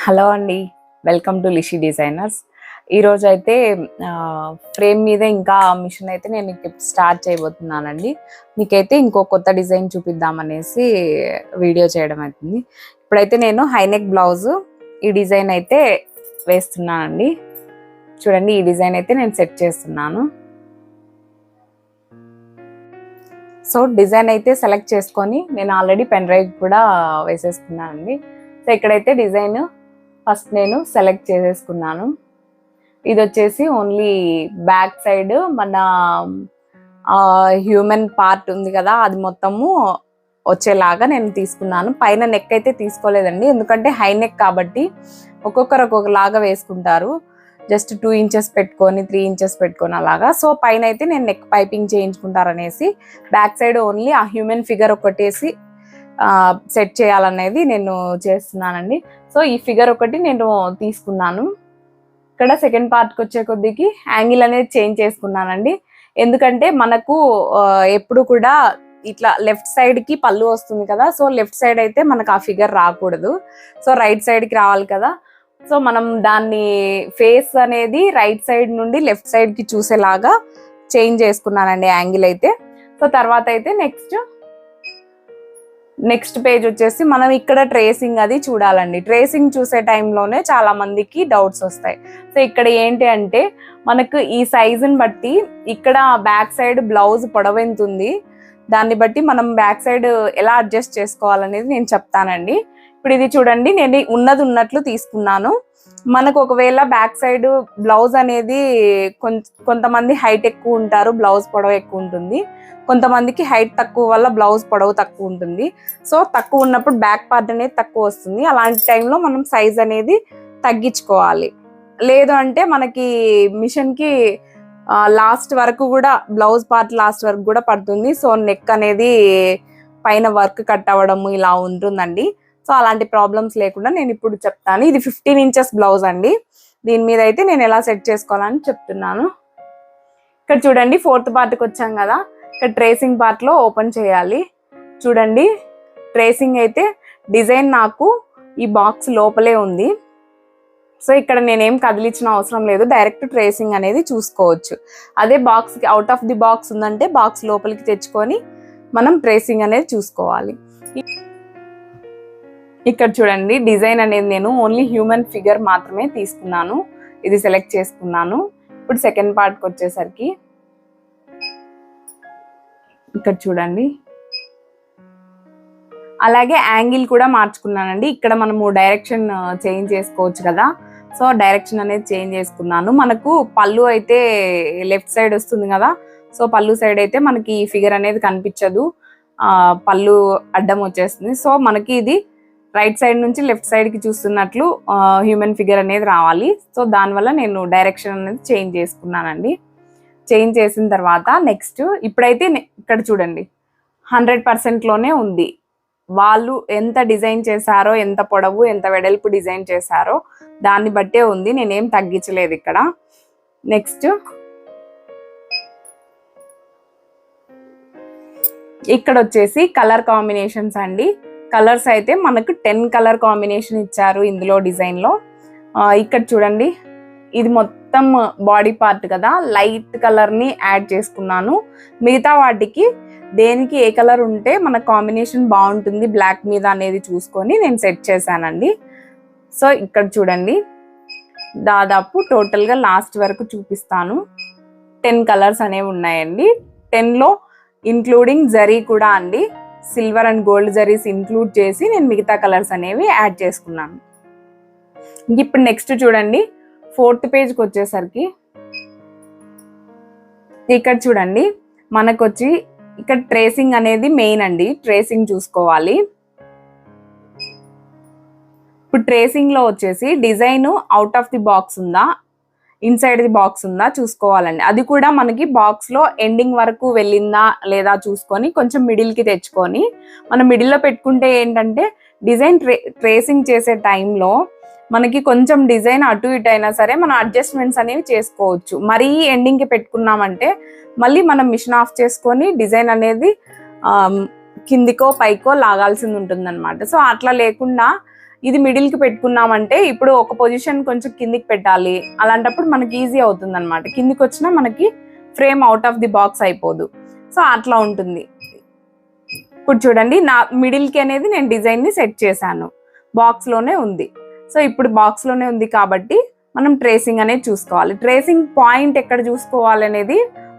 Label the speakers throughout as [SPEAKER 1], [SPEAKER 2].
[SPEAKER 1] Hello అండి, welcome to Lishi designers. ఈరోజు అయితే ఫ్రేమ్ మీద ఇంకా మిషన్ అయితే నేను స్టార్ట్ చేయబోతున్నానండి. మీకైతే ఇంకో కొత్త డిజైన్ చూపిద్దామనేసి వీడియో చేయడం అవుతుంది. ఇప్పుడైతే నేను హైనెక్ బ్లౌజ్ ఈ డిజైన్ అయితే వేస్తున్నానండి. చూడండి, ఈ డిజైన్ అయితే నేను సెట్ చేస్తున్నాను. సో డిజైన్ అయితే సెలెక్ట్ చేసుకొని నేను ఆల్రెడీ పెన్ డ్రైవ్ కూడా వేసేసుకున్నానండి. సో ఇక్కడైతే డిజైన్ ఫస్ట్ నేను సెలెక్ట్ చేసేసుకున్నాను. ఇది వచ్చేసి ఓన్లీ బ్యాక్ సైడ్ మన హ్యూమన్ పార్ట్ ఉంది కదా, అది మొత్తము వచ్చేలాగా నేను తీసుకున్నాను. పైన నెక్ అయితే తీసుకోలేదండి, ఎందుకంటే హై నెక్ కాబట్టి ఒక్కొక్కరు ఒక్కొక్కలాగా వేసుకుంటారు. జస్ట్ 2 ఇంచెస్ పెట్టుకొని 3 ఇంచెస్ పెట్టుకొని అలాగా. సో పైన అయితే నేను నెక్ పైపింగ్ చేయించుకుంటారనేసి బ్యాక్ సైడ్ ఓన్లీ ఆ హ్యూమన్ ఫిగర్ ఒకటేసి సెట్ చేయాలనేది నేను చేస్తున్నానండి. సో ఈ ఫిగర్ ఒకటి నేను తీసుకున్నాను. ఇక్కడ సెకండ్ పార్ట్కి వచ్చే కొద్దికి యాంగిల్ అనేది చేంజ్ చేసుకున్నానండి. ఎందుకంటే మనకు ఎప్పుడు కూడా ఇట్లా లెఫ్ట్ సైడ్కి పళ్ళు వస్తుంది కదా, సో లెఫ్ట్ సైడ్ అయితే మనకు ఆ ఫిగర్ రాకూడదు. సో రైట్ సైడ్కి రావాలి కదా. సో మనం దాన్ని ఫేస్ అనేది రైట్ సైడ్ నుండి లెఫ్ట్ సైడ్కి చూసేలాగా చేంజ్ చేసుకున్నానండి యాంగిల్ అయితే. సో తర్వాత అయితే నెక్స్ట్ పేజ్ వచ్చేసి మనం ఇక్కడ ట్రేసింగ్ అది చూడాలండి. ట్రేసింగ్ చూసే టైంలోనే చాలా మందికి డౌట్స్ వస్తాయి. సో ఇక్కడ ఏంటి అంటే మనకు ఈ సైజుని బట్టి ఇక్కడ బ్యాక్ సైడ్ బ్లౌజ్ పొడవు ఎంత ఉంది, దాన్ని బట్టి మనం బ్యాక్ సైడ్ ఎలా అడ్జస్ట్ చేసుకోవాలనేది నేను చెప్తానండి. ఇప్పుడు ఇది చూడండి, నేను ఉన్నది ఉన్నట్లు తీసుకున్నాను. మనకు ఒకవేళ బ్యాక్ సైడ్ బ్లౌజ్ అనేది కొంతమంది హైట్ ఎక్కువ ఉంటారు, బ్లౌజ్ పొడవు ఎక్కువ ఉంటుంది. కొంతమందికి హైట్ తక్కువ వల్ల బ్లౌజ్ పొడవు తక్కువ ఉంటుంది. సో తక్కువ ఉన్నప్పుడు బ్యాక్ పార్ట్ అనేది తక్కువ వస్తుంది. అలాంటి టైంలో మనం సైజ్ అనేది తగ్గించుకోవాలి. లేదు అంటే మనకి మిషన్కి లాస్ట్ వరకు కూడా బ్లౌజ్ పార్ట్ లాస్ట్ వరకు కూడా పడుతుంది. సో నెక్ అనేది పైన వర్క్ కట్ అవ్వడము ఇలా ఉంటుందండి. సో అలాంటి ప్రాబ్లమ్స్ లేకుండా నేను ఇప్పుడు చెప్తాను. ఇది 15 ఇంచెస్ బ్లౌజ్ అండి. దీని మీద అయితే నేను ఎలా సెట్ చేసుకోవాలని చెప్తున్నాను. ఇక్కడ చూడండి, 4th పార్ట్కి వచ్చాం కదా, ఇక్కడ ట్రేసింగ్ పార్ట్లో ఓపెన్ చేయాలి. చూడండి, ట్రేసింగ్ అయితే డిజైన్ నాకు ఈ బాక్స్ లోపలే ఉంది. సో ఇక్కడ నేనేం కదిలించిన అవసరం లేదు, డైరెక్ట్ ట్రేసింగ్ అనేది చూసుకోవచ్చు. అదే బాక్స్కి అవుట్ ఆఫ్ ది బాక్స్ ఉందంటే బాక్స్ లోపలికి తెచ్చుకొని మనం ట్రేసింగ్ అనేది చూసుకోవాలి. ఇక్కడ చూడండి, డిజైన్ అనేది నేను ఓన్లీ హ్యూమన్ ఫిగర్ మాత్రమే తీసుకున్నాను. ఇది సెలెక్ట్ చేసుకున్నాను. ఇప్పుడు సెకండ్ పార్ట్కి వచ్చేసరికి ఇక్కడ చూడండి, అలాగే యాంగిల్ కూడా మార్చుకున్నానండి. ఇక్కడ మనము డైరెక్షన్ చేంజ్ చేసుకోవచ్చు కదా, సో డైరెక్షన్ అనేది చేంజ్ చేసుకున్నాను. మనకు పళ్ళు అయితే లెఫ్ట్ సైడ్ వస్తుంది కదా, సో పళ్ళు సైడ్ అయితే మనకి ఈ ఫిగర్ అనేది కనిపించదు, పళ్ళు అడ్డం వచ్చేస్తుంది. సో మనకి ఇది రైట్ సైడ్ నుంచి లెఫ్ట్ సైడ్కి చూస్తున్నట్లు హ్యూమన్ ఫిగర్ అనేది రావాలి. సో దానివల్ల నేను డైరెక్షన్ అనేది చేంజ్ చేసుకున్నానండి. చేంజ్ చేసిన తర్వాత నెక్స్ట్ ఇప్పుడైతే ఇక్కడ చూడండి 100%లోనే ఉంది. వాళ్ళు ఎంత డిజైన్ చేశారో, ఎంత పొడవు ఎంత వెడల్పు డిజైన్ చేశారో దాన్ని బట్టే ఉంది, నేనేం తగ్గించలేదు ఇక్కడ. నెక్స్ట్ ఇక్కడ వచ్చేసి కలర్ కాంబినేషన్స్ అండి. కలర్స్ అయితే మనకు 10 కలర్ కాంబినేషన్ ఇచ్చారు ఇందులో డిజైన్లో. ఇక్కడ చూడండి, ఇది మొత్తం బాడీ పార్ట్ కదా, లైట్ కలర్ని యాడ్ చేసుకున్నాను. మిగతా వాటికి దేనికి ఏ కలర్ ఉంటే మన కాంబినేషన్ బాగుంటుంది బ్లాక్ మీద అనేది చూసుకొని నేను సెట్ చేశానండి. సో ఇక్కడ చూడండి, దాదాపు టోటల్గా లాస్ట్ వరకు చూపిస్తాను. 10 కలర్స్ అనేవి ఉన్నాయండి. 10లో ఇంక్లూడింగ్ జరీ కూడా అండి, silver and gold zaris include చేసి నేను మిగతా కలర్స్ అనేవి యాడ్ చేసుకున్నాను. ఇప్పుడు నెక్స్ట్ చూడండి, 4th పేజ్కి వచ్చేసరికి ఇక్కడ చూడండి, మనకు వచ్చి ఇక్కడ ట్రేసింగ్ అనేది మెయిన్ అండి. ట్రేసింగ్ చూసుకోవాలి. ఇప్పుడు ట్రేసింగ్లో వచ్చేసి design out of the box ఉందా, ఇన్సైడ్ ది బాక్స్ ఉందా చూసుకోవాలండి. అది కూడా మనకి బాక్స్లో ఎండింగ్ వరకు వెళ్ళిందా లేదా చూసుకొని కొంచెం మిడిల్కి తెచ్చుకొని మనం మిడిల్లో పెట్టుకుంటే ఏంటంటే డిజైన్ ట్రేసింగ్ చేసే టైంలో మనకి కొంచెం డిజైన్ అటు ఇటు అయినా సరే మనం అడ్జస్ట్మెంట్స్ అనేవి చేసుకోవచ్చు. మరీ ఎండింగ్కి పెట్టుకున్నామంటే మళ్ళీ మనం మిషన్ ఆఫ్ చేసుకొని డిజైన్ అనేది కిందికో పైకో లాగాల్సింది ఉంటుందన్నమాట. సో అట్లా లేకుండా ఇది మిడిల్ కి పెట్టుకున్నామంటే ఇప్పుడు ఒక పొజిషన్ కొంచెం కిందికి పెట్టాలి, అలాంటప్పుడు మనకి ఈజీ అవుతుంది అనమాట. కిందికి వచ్చినా మనకి frame out of the box అయిపోదు. సో అట్లా ఉంటుంది. ఇప్పుడు చూడండి నా మిడిల్ కి అనేది నేను డిజైన్ ని సెట్ చేశాను, బాక్స్ లోనే ఉంది. సో ఇప్పుడు బాక్స్ లోనే ఉంది కాబట్టి మనం ట్రేసింగ్ అనేది చూసుకోవాలి. ట్రేసింగ్ పాయింట్ ఎక్కడ చూసుకోవాలి అనేది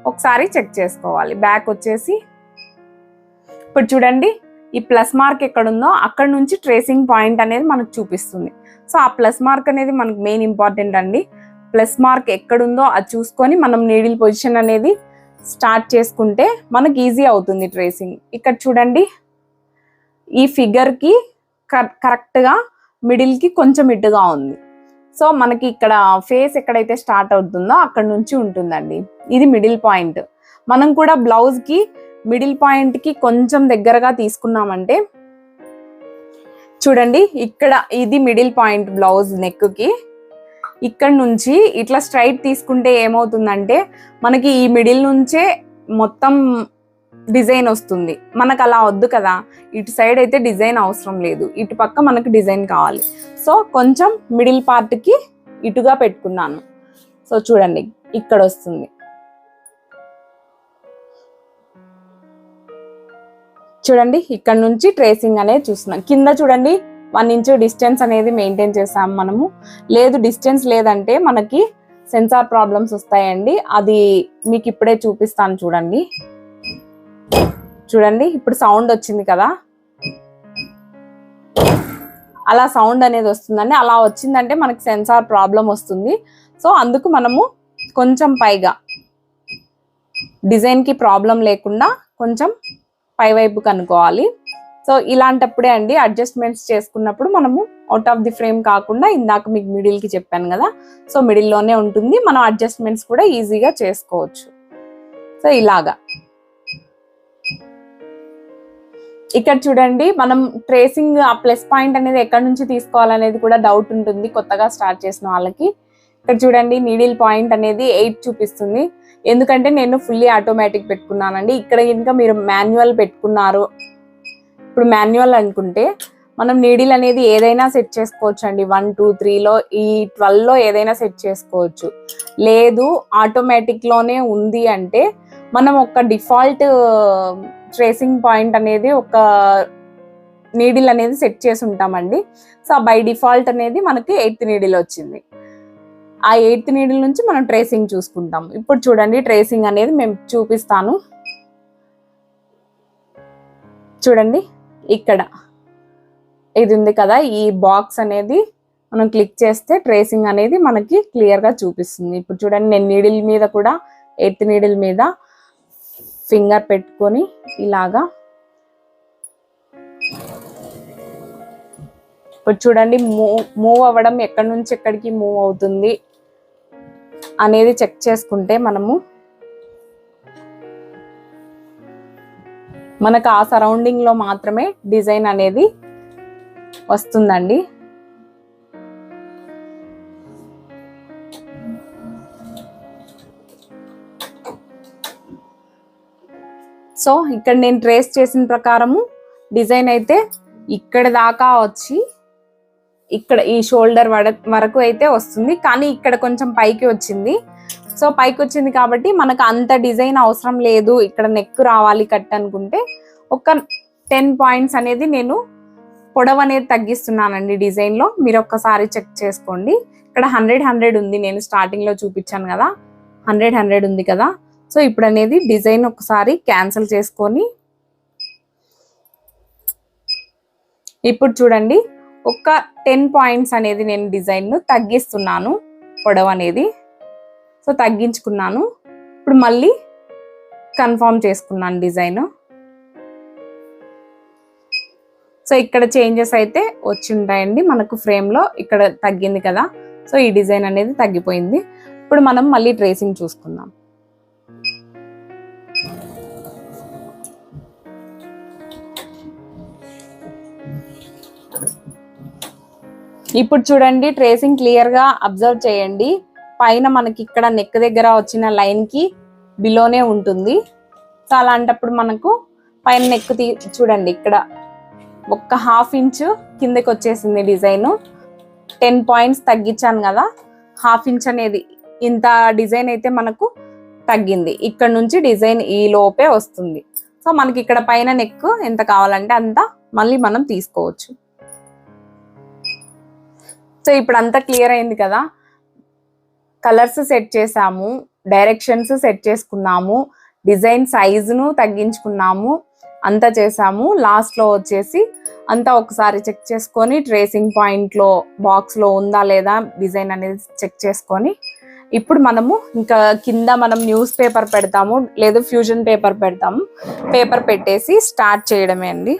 [SPEAKER 1] ఒకసారి చెక్ చేసుకోవాలి. బ్యాక్ వచ్చేసి ఇప్పుడు చూడండి ఈ ప్లస్ మార్క్ ఎక్కడ ఉందో అక్కడ నుంచి ట్రేసింగ్ పాయింట్ అనేది మనకు చూపిస్తుంది. సో ఆ ప్లస్ మార్క్ అనేది మనకు మెయిన్ ఇంపార్టెంట్ అండి. ప్లస్ మార్క్ ఎక్కడుందో అది చూసుకొని మనం నీడిల్ పొజిషన్ అనేది స్టార్ట్ చేసుకుంటే మనకి ఈజీ అవుతుంది ట్రేసింగ్. ఇక్కడ చూడండి ఈ ఫిగర్కి కరెక్ట్గా మిడిల్కి కొంచెం ఇటుగా ఉంది. సో మనకి ఇక్కడ ఫేస్ ఎక్కడైతే స్టార్ట్ అవుతుందో అక్కడ నుంచి ఉంటుందండి. ఇది మిడిల్ పాయింట్. మనం కూడా బ్లౌజ్కి మిడిల్ పాయింట్కి కొంచెం దగ్గరగా తీసుకున్నామంటే చూడండి ఇక్కడ ఇది మిడిల్ పాయింట్ బ్లౌజ్ నెక్కి. ఇక్కడ నుంచి ఇట్లా స్ట్రైట్ తీసుకుంటే ఏమవుతుందంటే మనకి ఈ మిడిల్ నుంచే మొత్తం డిజైన్ వస్తుంది. మనకు అలా వద్దు కదా, ఇటు సైడ్ అయితే డిజైన్ అవసరం లేదు, ఇటు పక్క మనకు డిజైన్ కావాలి. సో కొంచెం మిడిల్ పార్ట్కి ఇటుగా పెట్టుకున్నాను. సో చూడండి ఇక్కడ వస్తుంది. చూడండి ఇక్కడ నుంచి ట్రేసింగ్ అనేది చూస్తున్నాం. కింద చూడండి 1 ఇంచ్ డిస్టెన్స్ అనేది మెయింటైన్ చేసాం మనము. లేదు డిస్టెన్స్ లేదంటే మనకి సెన్సార్ ప్రాబ్లమ్స్ వస్తాయండి. అది మీకు ఇప్పుడే చూపిస్తాను చూడండి. చూడండి ఇప్పుడు సౌండ్ వచ్చింది కదా, అలా సౌండ్ అనేది వస్తుందండి. అలా వచ్చిందంటే మనకి సెన్సార్ ప్రాబ్లం వస్తుంది. సో అందుకు మనము కొంచెం పైగా డిజైన్కి ప్రాబ్లం లేకుండా కొంచెం పై వైపు కనుక్కోవాలి. సో ఇలాంటప్పుడే అండి అడ్జస్ట్మెంట్స్ చేసుకున్నప్పుడు మనము అవుట్ ఆఫ్ ది ఫ్రేమ్ కాకుండా ఇందాక మీకు మిడిల్కి చెప్పాను కదా, సో మిడిల్లోనే ఉంటుంది. మనం అడ్జస్ట్మెంట్స్ కూడా ఈజీగా చేసుకోవచ్చు. సో ఇలాగా ఇక్కడ చూడండి మనం ట్రేసింగ్ ఆ ప్లస్ పాయింట్ అనేది ఎక్కడి నుంచి తీసుకోవాలనేది కూడా డౌట్ ఉంటుంది కొత్తగా స్టార్ట్ చేసిన వాళ్ళకి. ఇక్కడ చూడండి నీడిల్ పాయింట్ అనేది 8 చూపిస్తుంది. ఎందుకంటే నేను ఫుల్లీ ఆటోమేటిక్ పెట్టుకున్నానండి. ఇక్కడ ఇంకా మీరు మాన్యువల్ పెట్టుకున్నారు, ఇప్పుడు మాన్యువల్ అనుకుంటే మనం నీడిల్ అనేది ఏదైనా సెట్ చేసుకోవచ్చు అండి. 1, 2, 3లో ఈ 12లో ఏదైనా సెట్ చేసుకోవచ్చు. లేదు ఆటోమేటిక్లోనే ఉంది అంటే మనం ఒక డిఫాల్ట్ ట్రేసింగ్ పాయింట్ అనేది ఒక నీడిల్ అనేది సెట్ చేసి ఉంటామండి. సో బై డిఫాల్ట్ అనేది మనకి 8th నీడిల్ వచ్చింది. ఆ 8th నీడిల్ నుంచి మనం ట్రేసింగ్ చూసుకుంటాం. ఇప్పుడు చూడండి ట్రేసింగ్ అనేది మేము చూపిస్తాను. చూడండి ఇక్కడ ఇది ఉంది కదా, ఈ బాక్స్ అనేది మనం క్లిక్ చేస్తే ట్రేసింగ్ అనేది మనకి క్లియర్గా చూపిస్తుంది. ఇప్పుడు చూడండి నేను నీడిల్ మీద కూడా 8th నీడిల్ మీద ఫింగర్ పెట్టుకొని ఇలాగా ఇప్పుడు చూడండి మూవ్ అవ్వడం ఎక్కడి నుంచి ఎక్కడికి మూవ్ అవుతుంది అనేది చెక్ చేసుకుంటే మనకు ఆ సరౌండింగ్ లో మాత్రమే డిజైన్ అనేది వస్తుందండి. సో ఇక్కడ నేను ట్రేస్ చేసిన ప్రకారము డిజైన్ అయితే ఇక్కడ దాకా వచ్చి ఇక్కడ ఈ షోల్డర్ వరకు అయితే వస్తుంది. కానీ ఇక్కడ కొంచెం పైకి వచ్చింది. సో పైకి వచ్చింది కాబట్టి మనకు అంత డిజైన్ అవసరం లేదు, ఇక్కడ నెక్ రావాలి కట్ అనుకుంటే ఒక 10 పాయింట్స్ అనేది నేను పొడవు అనేది తగ్గిస్తున్నానండి డిజైన్లో. మీరు ఒక్కసారి చెక్ చేసుకోండి. ఇక్కడ 100 ఉంది, నేను స్టార్టింగ్లో చూపించాను కదా 100 ఉంది కదా. సో ఇప్పుడు అనేది డిజైన్ ఒకసారి క్యాన్సిల్ చేసుకొని ఇప్పుడు చూడండి ఒక 10 పాయింట్స్ అనేది నేను డిజైన్ను తగ్గిస్తున్నాను పొడవు అనేది. సో తగ్గించుకున్నాను. ఇప్పుడు మళ్ళీ కన్ఫర్మ్ చేసుకున్నాను డిజైన్. సో ఇక్కడ చేంజెస్ అయితే వచ్చి ఉంటాయండి మనకు ఫ్రేమ్లో. ఇక్కడ తగ్గింది కదా, సో ఈ డిజైన్ అనేది తగ్గిపోయింది. ఇప్పుడు మనం మళ్ళీ ట్రేసింగ్ చూసుకుందాం. ఇప్పుడు చూడండి ట్రేసింగ్ క్లియర్గా అబ్జర్వ్ చేయండి. పైన మనకి ఇక్కడ నెక్ దగ్గర వచ్చిన లైన్కి బిలోనే ఉంటుంది. సో అలాంటప్పుడు మనకు పైన నెక్ చూడండి ఇక్కడ ఒక్క హాఫ్ ఇంచ్ కిందకి వచ్చేసింది డిజైన్. 10 పాయింట్స్ తగ్గించాను కదా, హాఫ్ ఇంచ్ అనేది ఇంత డిజైన్ అయితే మనకు తగ్గింది. ఇక్కడ నుంచి డిజైన్ ఈ లోపే వస్తుంది. సో మనకి ఇక్కడ పైన నెక్ ఎంత కావాలంటే అంత మళ్ళీ మనం తీసుకోవచ్చు. సో ఇప్పుడు అంతా క్లియర్ అయింది కదా, కలర్స్ సెట్ చేసాము, డైరెక్షన్స్ సెట్ చేసుకున్నాము, డిజైన్ సైజును తగ్గించుకున్నాము, అంతా చేసాము. లాస్ట్లో వచ్చేసి అంతా ఒకసారి చెక్ చేసుకొని ట్రేసింగ్ పాయింట్లో బాక్స్లో ఉందా లేదా డిజైన్ అనేది చెక్ చేసుకొని ఇప్పుడు మనము ఇంకా కింద మనం న్యూస్ పేపర్ పెడతాము, లేదు ఫ్యూజన్ పేపర్ పెడతాము. పేపర్ పెట్టేసి స్టార్ట్ చేయడమే అండి.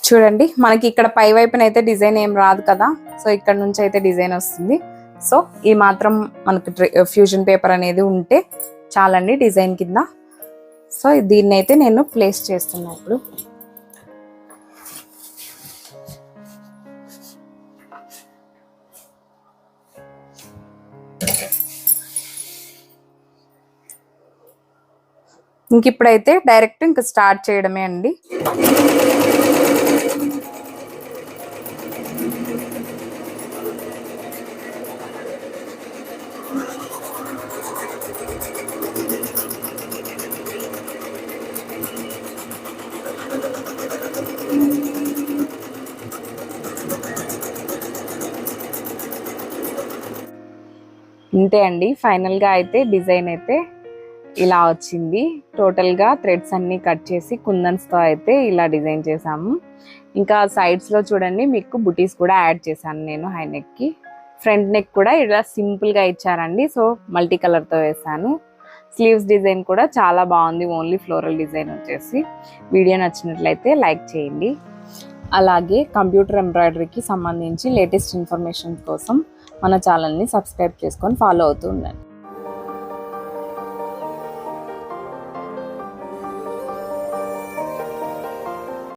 [SPEAKER 1] చూడండి మనకి ఇక్కడ పై వైపున అయితే డిజైన్ ఏం రాదు కదా, సో ఇక్కడ నుంచి అయితే డిజైన్ వస్తుంది. సో ఈ మాత్రం మనకి ఫ్యూజన్ పేపర్ అనేది ఉంటే చాలండి డిజైన్ కింద. సో దీన్ని అయితే నేను ప్లేస్ చేస్తున్నా ఇప్పుడు. ఇంక ఇప్పుడైతే డైరెక్ట్ ఇంకా స్టార్ట్ చేయడమే అండి. ఇంతే అండి, ఫైనల్గా అయితే డిజైన్ అయితే ఇలా వచ్చింది. టోటల్గా థ్రెడ్స్ అన్నీ కట్ చేసి కుందన్స్తో అయితే ఇలా డిజైన్ చేసాము. ఇంకా సైడ్స్లో చూడండి మీకు బుటీస్ కూడా యాడ్ చేశాను నేను హై నెక్కి. ఫ్రంట్ నెక్ కూడా ఇలా సింపుల్గా ఇచ్చారండి, సో మల్టీ కలర్తో వేసాను. స్లీవ్స్ డిజైన్ కూడా చాలా బాగుంది, ఓన్లీ ఫ్లోరల్ డిజైన్ వచ్చేసి. వీడియో నచ్చినట్లయితే లైక్ చేయండి. అలాగే కంప్యూటర్ ఎంబ్రాయిడరీకి సంబంధించి లేటెస్ట్ ఇన్ఫర్మేషన్ కోసం మన ఛానల్ని సబ్స్క్రైబ్ చేసుకొని ఫాలో అవుతూ ఉండండి.